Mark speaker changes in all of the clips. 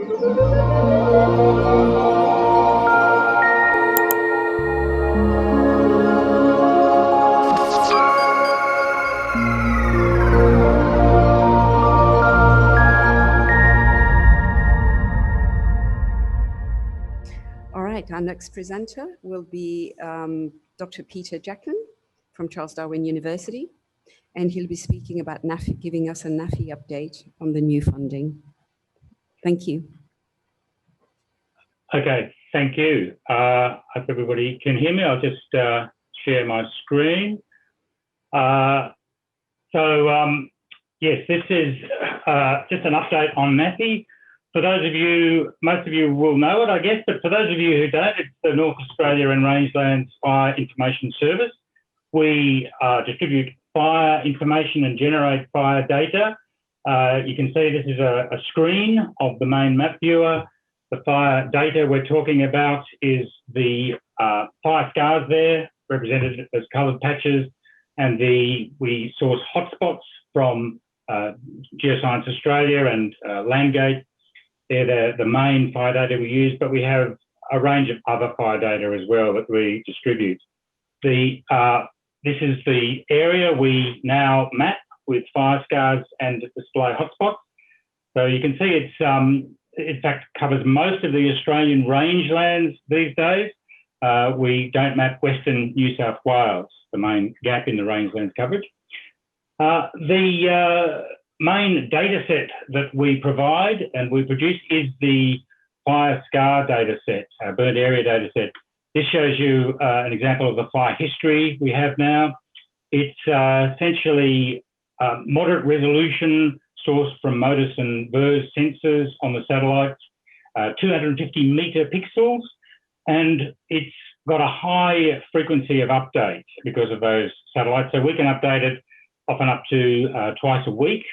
Speaker 1: Our next presenter will be Dr. Peter Jacklyn from Charles Darwin University, and he'll be speaking about NAFI, giving us a NAFI update on the new funding. Thank you.
Speaker 2: Okay, thank you. Hope everybody can hear me. I'll just share my screen. Yes, this is just an update on NAFI. For those of you, most of you will know it, I guess, but for those of you who don't, it's the North Australia and Rangelands Fire Information Service. We distribute fire information and generate fire data. You can see this is a screen of the main map viewer. The fire data we're talking about is the fire scars there, represented as coloured patches, and we source hotspots from Geoscience Australia and Landgate. They're the main fire data we use, but we have a range of other fire data as well that we distribute. This is the area we now map with fire scars and display hotspots. So you can see it's, in fact, covers most of the Australian rangelands these days. We don't map Western New South Wales, the main gap in the rangelands coverage. The main data set that we provide and we produce is the fire scar data set, burnt area data set. This shows you an example of the fire history we have now. It's essentially moderate resolution sourced from MODIS and VERS sensors on the satellites, 250 metre pixels, and it's got a high frequency of update because of those satellites. So we can update it often up to twice a week.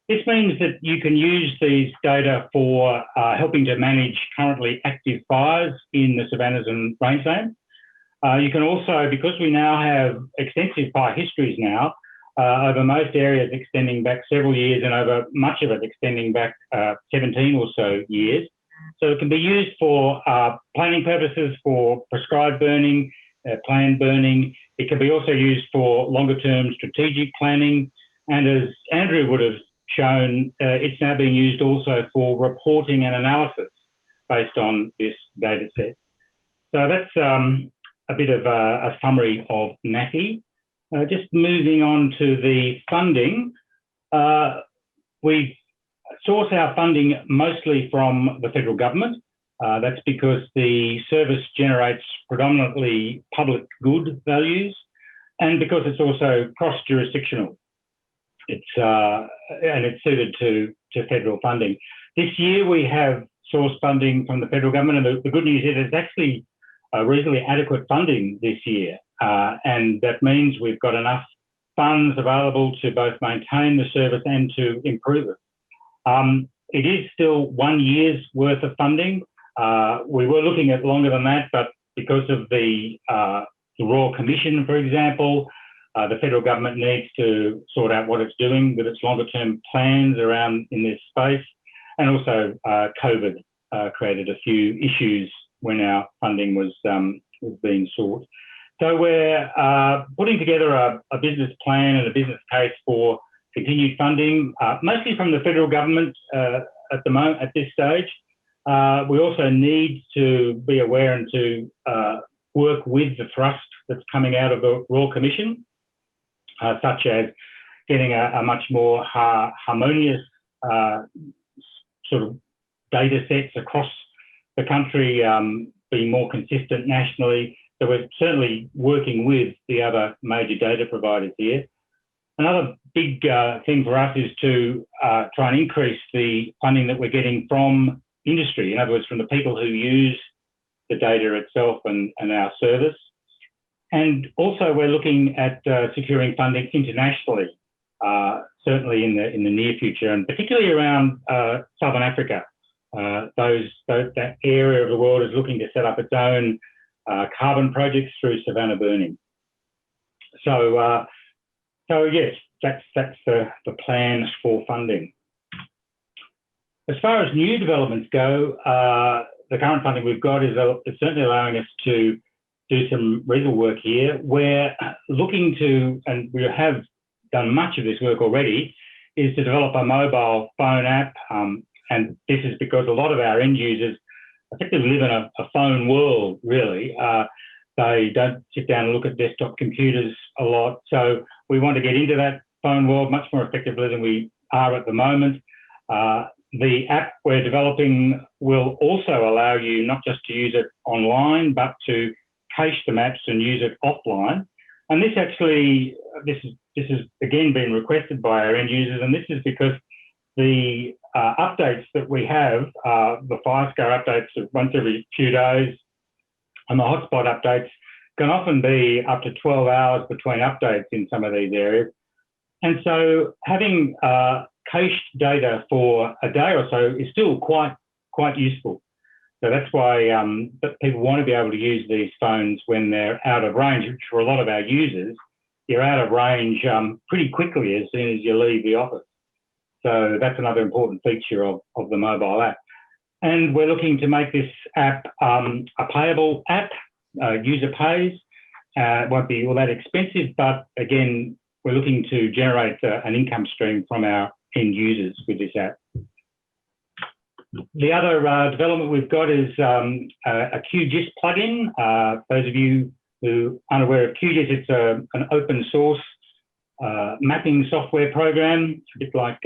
Speaker 2: This means that you can use these data for helping to manage currently active fires in the savannas and rangelands. You can also, because we now have extensive fire histories now, over most areas extending back several years and over much of it extending back 17 or so years. So it can be used for planning purposes, for prescribed burning, planned burning. It can be also used for longer term strategic planning. And as Andrew would have shown, it's now being used also for reporting and analysis based on this data set. So that's a bit of a summary of NAFI. Just moving on to the funding, we source our funding mostly from the federal government. That's because the service generates predominantly public good values and because it's also cross-jurisdictional. And it's suited to federal funding. This year we have sourced funding from the federal government, and the good news is it's actually reasonably adequate funding this year. And that means we've got enough funds available to both maintain the service and to improve it. It is still 1 year's worth of funding. We were looking at longer than that, but because of the Royal Commission, for example, the federal government needs to sort out what it's doing with its longer term plans around in this space. And also COVID created a few issues when our funding was being sought. So we're putting together a business plan and a business case for continued funding, mostly from the federal government at this stage. We also need to be aware and to work with the thrust that's coming out of the Royal Commission, such as getting a much more harmonious sort of data sets across the country, being more consistent nationally. So we're certainly working with the other major data providers here. Another big thing for us is to try and increase the funding that we're getting from industry, in other words, from the people who use the data itself and our service. And also we're looking at securing funding internationally, certainly in the near future, and particularly around Southern Africa. That area of the world is looking to set up its own carbon projects through savanna burning. So yes, that's the plan for funding. As far as new developments go, the current funding we've got is certainly allowing us to do some reasonable work here. We're looking to, and we have done much of this work already, is to develop a mobile phone app. And this is because a lot of our end users effectively live in a phone world, really. They don't sit down and look at desktop computers a lot. So we want to get into that phone world much more effectively than we are at the moment. The app we're developing will also allow you not just to use it online, but to cache the maps and use it offline. And this has again been requested by our end users, and this is because the updates that we have, the 5-star updates once every few days, and the hotspot updates can often be up to 12 hours between updates in some of these areas. And so having cached data for a day or so is still quite useful. So that's why people want to be able to use these phones when they're out of range, which for a lot of our users, you're out of range pretty quickly as soon as you leave the office. So that's another important feature of the mobile app. And we're looking to make this app a payable app, user pays. It won't be all that expensive, but again, we're looking to generate an income stream from our end users with this app. The other development we've got is a QGIS plugin. Those of you who aren't aware of QGIS, it's an open source mapping software program, a bit like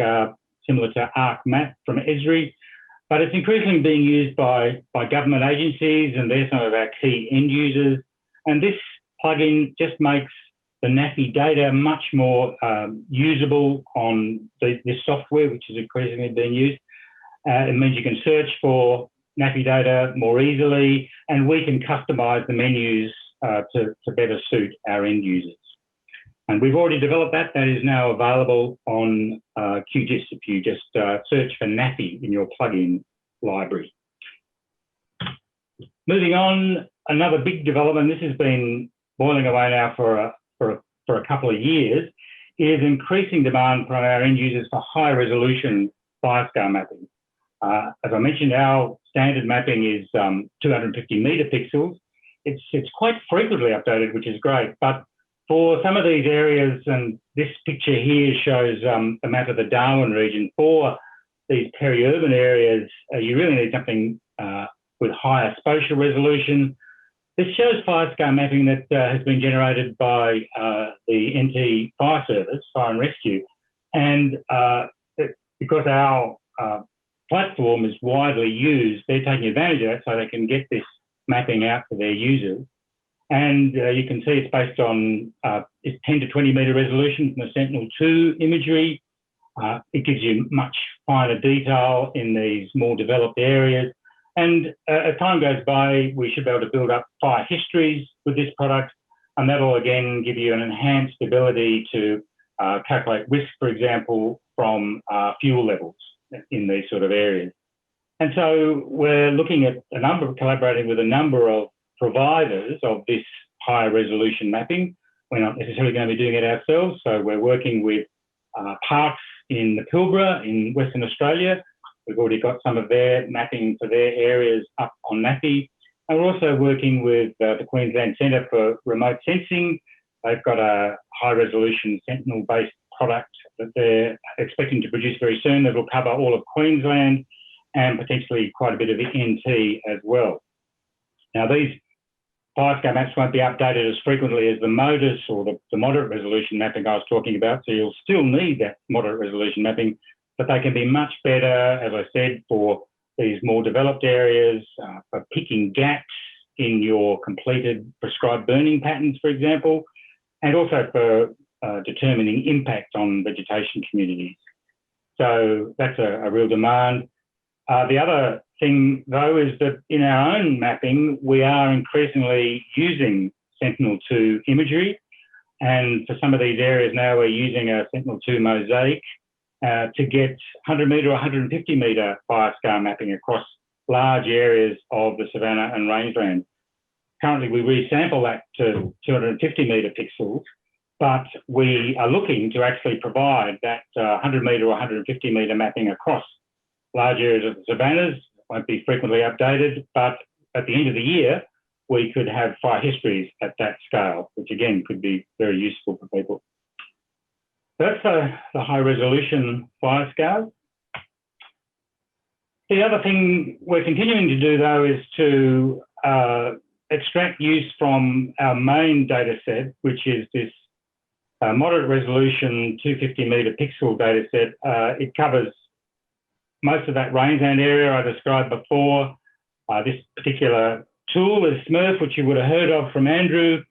Speaker 2: similar to ArcMap from Esri, but it's increasingly being used by government agencies, and they're some of our key end users. And this plugin just makes the NAFI data much more usable on this software, which is increasingly being used. It means you can search for NAFI data more easily, and we can customise the menus to better suit our end users. And we've already developed that. That is now available on QGIS if you just search for NAFI in your plugin library. Moving on, another big development, this has been boiling away now for a couple of years, is increasing demand from our end users for high resolution 5-star mapping. As I mentioned, our standard mapping is 250 megapixels. It's quite frequently updated, which is great, but for some of these areas, and this picture here shows the map of the Darwin region, for these peri-urban areas, you really need something with higher spatial resolution. This shows 5-star mapping that has been generated by the NT Fire Service, Fire and Rescue. And because our platform is widely used, they're taking advantage of that so they can get this mapping out to their users. And you can see it's based on it's 10 to 20 metre resolution from the Sentinel-2 imagery. It gives you much finer detail in these more developed areas. And as time goes by, we should be able to build up fire histories with this product, and that'll again give you an enhanced ability to calculate risk, for example, from fuel levels in these sort of areas. And so we're looking at collaborating with a number of providers of this higher resolution mapping. We're not necessarily going to be doing it ourselves, so we're working with parks in the Pilbara in Western Australia. We've already got some of their mapping for their areas up on NAFI. And we're also working with the Queensland Centre for Remote Sensing. They've got a high resolution Sentinel-based product that they're expecting to produce very soon that will cover all of Queensland and potentially quite a bit of NT as well. Now, these 5-star maps won't be updated as frequently as the MODIS or the moderate resolution mapping I was talking about, so you'll still need that moderate resolution mapping, but they can be much better, as I said, for these more developed areas, for picking gaps in your completed prescribed burning patterns, for example, and also for determining impact on vegetation communities. So that's a real demand. The other thing, though, is that in our own mapping, we are increasingly using Sentinel-2 imagery. And for some of these areas now, we're using a Sentinel-2 mosaic to get 100 metre or 150 metre 5-star mapping across large areas of the savanna and rangeland. Currently, we resample that to 250 metre pixels, but we are looking to actually provide that 100 metre or 150 metre mapping across large areas of the savannas. It won't be frequently updated, but at the end of the year, we could have fire histories at that scale, which again could be very useful for people. That's the high resolution fire scales. The other thing we're continuing to do though is to extract use from our main data set, which is this moderate resolution 250 metre pixel data set. It covers most of that rangeland area I described before. This particular tool is Smurf, which you would have heard of from Andrew.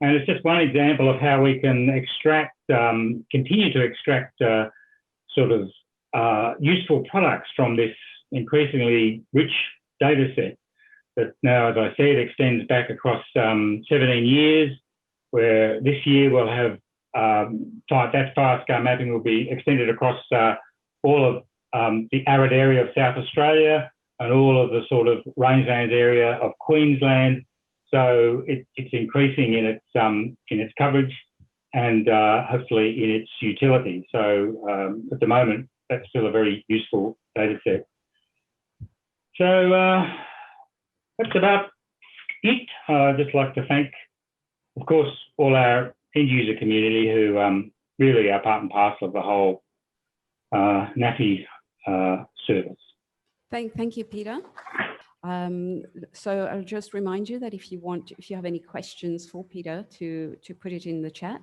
Speaker 2: And it's just one example of how we can extract, continue to extract sort of useful products from this increasingly rich data set that now, as I said, extends back across 17 years, where this year we'll have that fire scale mapping will be extended across all of the arid area of South Australia and all of the sort of rangelands area of Queensland. So it's increasing in its coverage and hopefully in its utility. So at the moment, that's still a very useful data set. So that's about it. I'd just like to thank, of course, all our end user community who really are part and parcel of the whole NAFI service.
Speaker 1: Thank you, Peter. So I'll just remind you that if you have any questions for Peter, to put it in the chat.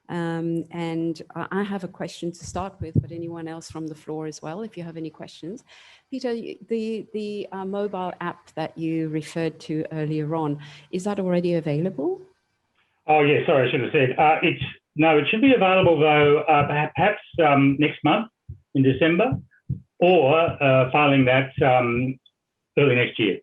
Speaker 1: And I have a question to start with, but anyone else from the floor as well, if you have any questions. Peter, the mobile app that you referred to earlier on, is that already available?
Speaker 2: Oh yeah, sorry, I should have said. It should be available though, perhaps next month in December, or filing that early next year.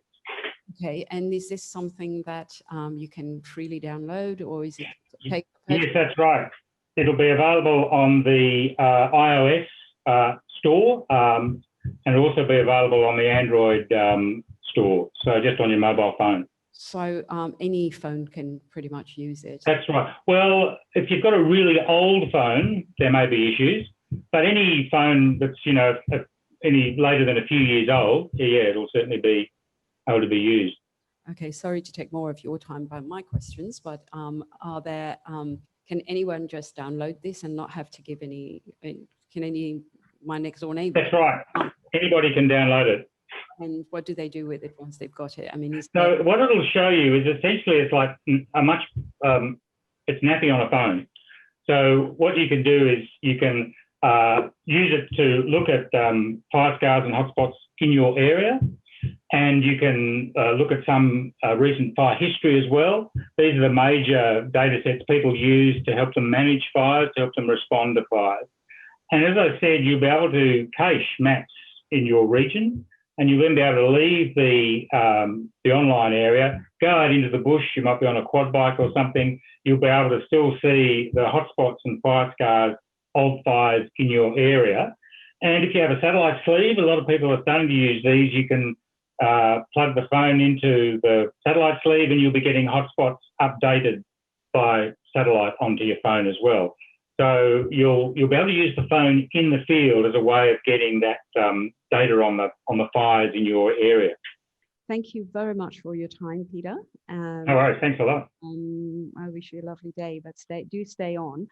Speaker 1: Okay, and is this something that you can freely download, or is it take?
Speaker 2: Yes, that's right. It'll be available on the iOS store, and it'll also be available on the Android store, so just on your mobile phone. So
Speaker 1: any phone can pretty much use it?
Speaker 2: That's right. Well, if you've got a really old phone, there may be issues, but any phone that's, any later than a few years old, yeah, it'll certainly be able to be used.
Speaker 1: Okay, sorry to take more of your time by my questions, but can anyone just download this and not have to give my next door neighbour?
Speaker 2: That's right. Anybody can download it.
Speaker 1: And what do they do with it once they've got it? I mean,
Speaker 2: what it'll show you is essentially it's like it's NAFI on a phone. So what you can do is you can use it to look at fire scales and hotspots in your area, and you can look at some recent fire history as well. These are the major data sets people use to help them manage fires, to help them respond to fires. And as I said, you'll be able to cache maps in your region, and you'll then be able to leave the online area, go out into the bush. You might be on a quad bike or something. You'll be able to still see the hotspots and fire scars of fires in your area. And if you have a satellite sleeve, a lot of people are starting to use these. You can plug the phone into the satellite sleeve, and you'll be getting hotspots updated by satellite onto your phone as well. So you'll be able to use the phone in the field as a way of getting that data on the fires in your area.
Speaker 1: Thank you very much for your time, Peter.
Speaker 2: All right, thanks a lot.
Speaker 1: I wish you a lovely day, but do stay on.